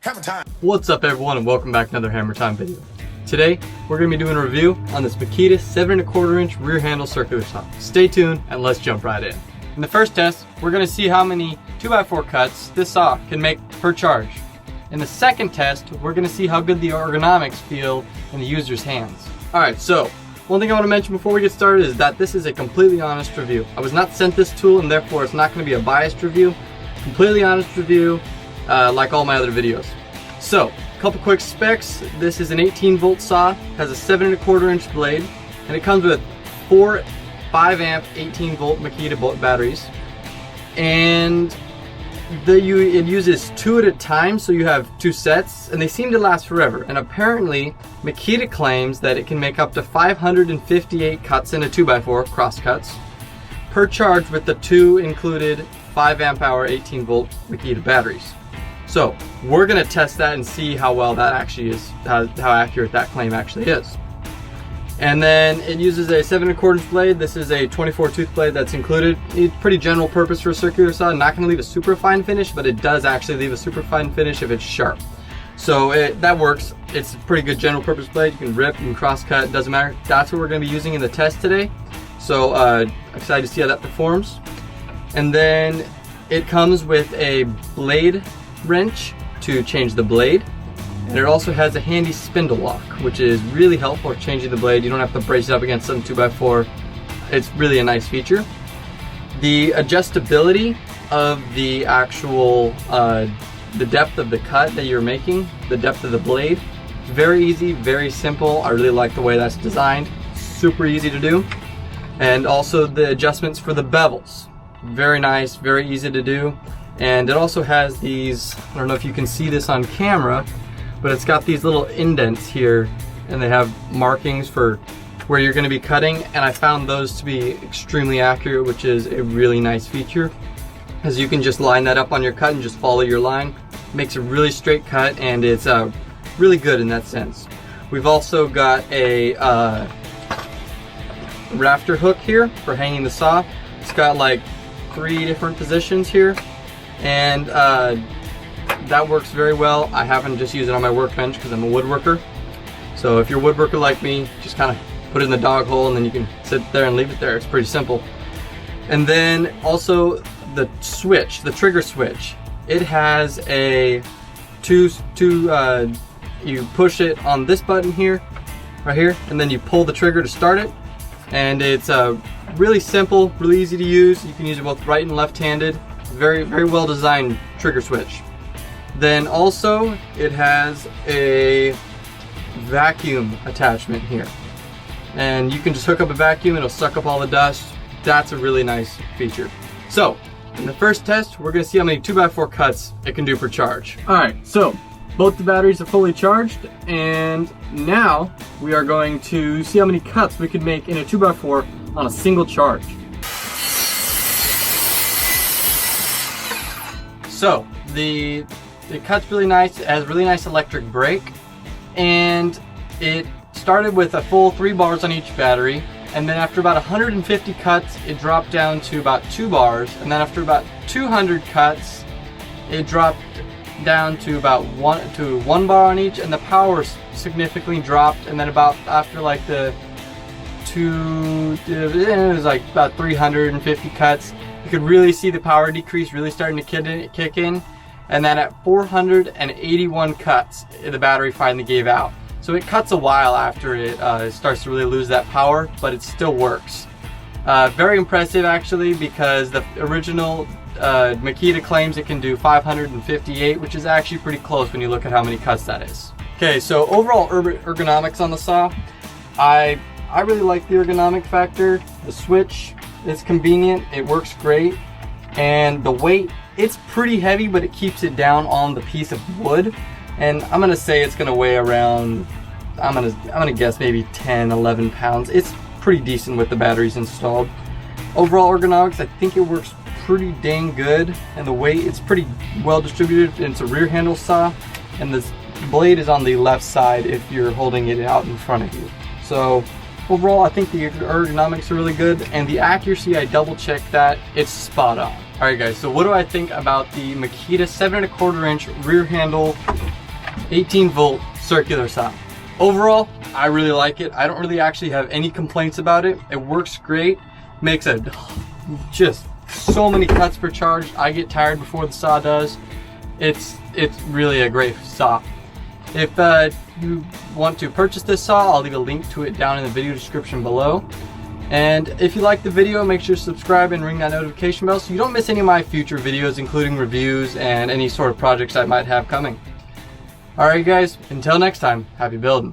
Hammertime. What's up everyone, and welcome back to another Hammertime video. Today we're going to be doing a review on this Makita 7¼ inch rear handle circular saw. Stay tuned and let's jump right in. In the first test, we're going to see how many 2x4 cuts this saw can make per charge. In the second test, we're going to see how good the ergonomics feel in the user's hands. Alright, so one thing I want to mention before we get started is that this is a completely honest review. I was not sent this tool and therefore it's not going to be a biased review. Completely honest review, like all my other videos. So, a couple quick specs. This is an 18-volt saw, has a 7¼ inch blade, and it comes with 4 5-amp 18-volt Makita batteries. And it uses 2 at a time, so you have 2 sets, and they seem to last forever. And apparently, Makita claims that it can make up to 558 cuts in a 2x4 cross cuts per charge with the 2 included 5-amp hour 18-volt Makita batteries. So we're going to test that and see how well that actually is, how accurate that claim actually is. And then it uses a 7¼ inch blade. This is a 24 tooth blade that's included. It's pretty general purpose for a circular saw. Not going to leave a super fine finish, but it does actually leave a super fine finish if it's sharp. So that works. It's a pretty good general purpose blade. You can rip, you can cross cut, doesn't matter. That's what we're going to be using in the test today. So excited to see how that performs. And then it comes with a blade wrench to change the blade, and it also has a handy spindle lock, which is really helpful for changing the blade. You don't have to brace it up against some 2x4. It's really a nice feature. The adjustability of the actual the depth of the cut that you're making, the depth of the blade, very easy, very simple. I really like the way that's designed. Super easy to do. And also the adjustments for the bevels, very nice, very easy to do. And it also has these, I don't know if you can see this on camera, but it's got these little indents here, and they have markings for where you're going to be cutting, and I found those to be extremely accurate, which is a really nice feature, as you can just line that up on your cut and just follow your line. Makes a really straight cut, and it's really good in that sense. We've also got a rafter hook here for hanging the saw. It's got like 3 different positions here, and that works very well. I happen to just use it on my workbench because I'm a woodworker. So if you're a woodworker like me, just kind of put it in the dog hole and then you can sit there and leave it there. It's pretty simple. And then also the switch, the trigger switch. It has a you push it on this button here, right here, and then you pull the trigger to start it. And it's really simple, really easy to use. You can use it both right and left-handed. Very, very well designed trigger switch. Then also it has a vacuum attachment here, and you can just hook up a vacuum, it'll suck up all the dust. That's a really nice feature. So in the first test, we're going to see how many 2x4 cuts it can do per charge. Alright, so both the batteries are fully charged, and now we are going to see how many cuts we could make in a 2x4 on a single charge. So it cuts really nice. It has a really nice electric brake, and it started with a full 3 bars on each battery, and then after about 150 cuts it dropped down to about 2 bars, and then after about 200 cuts it dropped down to about 1 bar on each, and the power significantly dropped. And then about after like it was like about 350 cuts, you could really see the power decrease really starting to kick in. And then at 481 cuts, the battery finally gave out. So it cuts a while after it starts to really lose that power, but it still works. Very impressive actually, because the original Makita claims it can do 558, which is actually pretty close when you look at how many cuts that is. Okay, so overall ergonomics on the saw, I really like the ergonomic factor. The switch is convenient, it works great, and the weight, it's pretty heavy, but it keeps it down on the piece of wood. And I'm gonna say it's gonna weigh around, I'm gonna guess maybe 10-11 pounds. It's pretty decent with the batteries installed. Overall ergonomics, I think it works pretty dang good, and the weight, it's pretty well distributed. It's a rear handle saw, and this blade is on the left side if you're holding it out in front of you. So overall, I think the ergonomics are really good, and the accuracy, I double checked that, it's spot on. Alright guys, so what do I think about the Makita 7¼ inch rear handle 18-volt circular saw. Overall, I really like it. I don't really actually have any complaints about it. It works great, makes just so many cuts per charge. I get tired before the saw does. It's really a great saw. If you want to purchase this saw, I'll leave a link to it down in the video description below. And if you like the video, make sure to subscribe and ring that notification bell so you don't miss any of my future videos, including reviews and any sort of projects I might have coming. Alright guys, until next time, happy building.